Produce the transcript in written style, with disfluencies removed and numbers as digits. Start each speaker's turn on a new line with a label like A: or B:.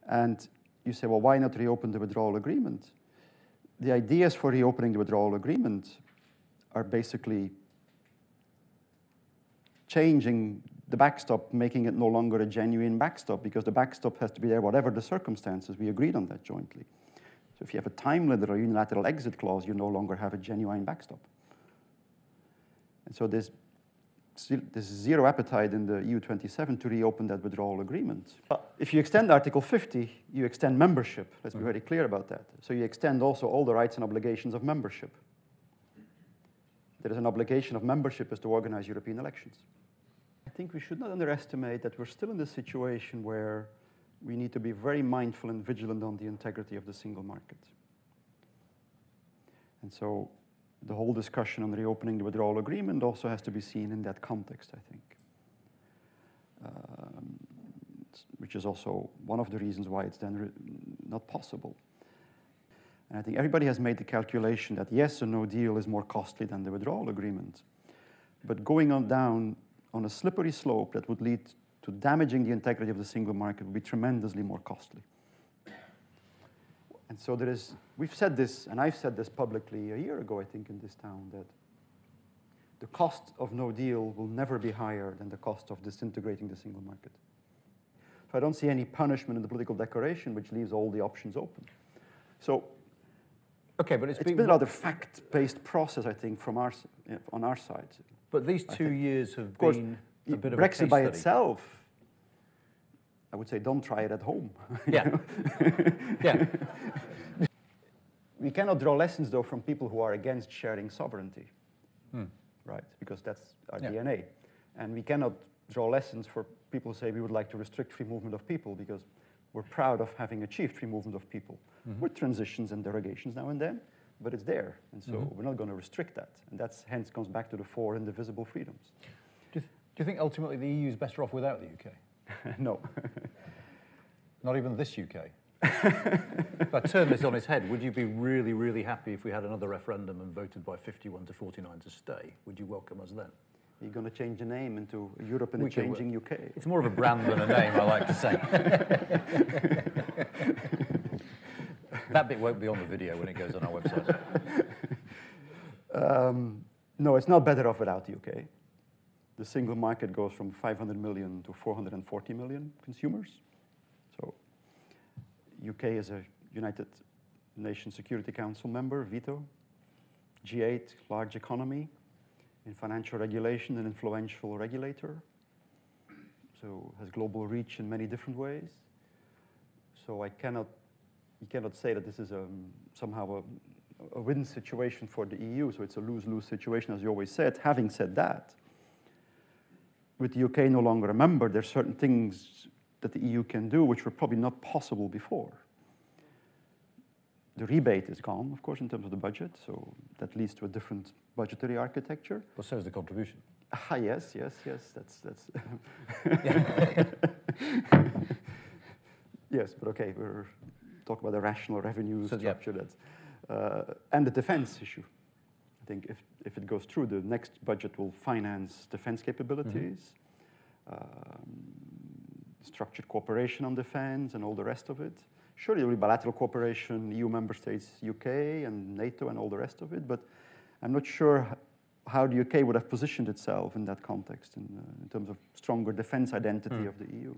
A: And you say, well, why not reopen the withdrawal agreement? The ideas for reopening the withdrawal agreement are basically changing the backstop, making it no longer a genuine backstop, because the backstop has to be there whatever the circumstances. We agreed on that jointly. So if you have a time limit or a unilateral exit clause, you no longer have a genuine backstop. And so there's zero appetite in the EU27 to reopen that withdrawal agreement. But if you extend Article 50, you extend membership. Let's be very clear about that. So you extend also all the rights and obligations of membership. There is an obligation of membership is to organize European elections. I think we should not underestimate that we're still in this situation where we need to be very mindful and vigilant on the integrity of the single market. And so the whole discussion on reopening the withdrawal agreement also has to be seen in that context, I think. Which is also one of the reasons why it's then not possible. And I think everybody has made the calculation that yes, a no deal is more costly than the withdrawal agreement. But going on down on a slippery slope that would lead to damaging the integrity of the single market would be tremendously more costly. And so we've said this, and I've said this publicly a year ago, I think, in this town, that the cost of no deal will never be higher than the cost of disintegrating the single market. So I don't see any punishment in the political declaration, which leaves all the options open. So
B: okay, but it's been
A: a rather fact-based process, I think, from on our side.
B: But these 2 years have been a bit of a case
A: Brexit by
B: study.
A: itself, I would say, don't try it at home.
B: Yeah. Yeah.
A: We cannot draw lessons, though, from people who are against sharing sovereignty, right? Because that's our DNA. And we cannot draw lessons for people who say we would like to restrict free movement of people, because we're proud of having achieved free movement of people with transitions and derogations now and then, but it's there. And so we're not going to restrict that. And that's hence comes back to the 4 indivisible freedoms.
B: Do you think ultimately the EU is better off without the UK?
A: No.
B: Not even this UK? If I turn this on its head, would you be really, really happy if we had another referendum and voted by 51 to 49 to stay? Would you welcome us then?
A: You're going to change the name into Europe in a changing UK.
B: It's more of a brand than a name, I like to say. That bit won't be on the video when it goes on our website.
A: No, it's not better off without the UK. The single market goes from 500 million to 440 million consumers. So UK is a United Nations Security Council member, veto. G8, large economy. In financial regulation, an influential regulator. So has global reach in many different ways. So you cannot say that this is somehow a win situation for the EU. So it's a lose-lose situation, as you always said. Having said that, with the UK no longer a member, there's certain things that the EU can do which were probably not possible before. The rebate is gone, of course, in terms of the budget, so that leads to a different budgetary architecture.
B: Well, so is the contribution.
A: Ah, yes, that's yes, but okay, we're talking about a rational revenue structure. That's, and the defense issue. I think if it goes through, the next budget will finance defense capabilities, structured cooperation on defense, and all the rest of it. Sure, there will be bilateral cooperation, EU member states, UK, and NATO, and all the rest of it, but I'm not sure how the UK would have positioned itself in that context in terms of stronger defense identity of the EU.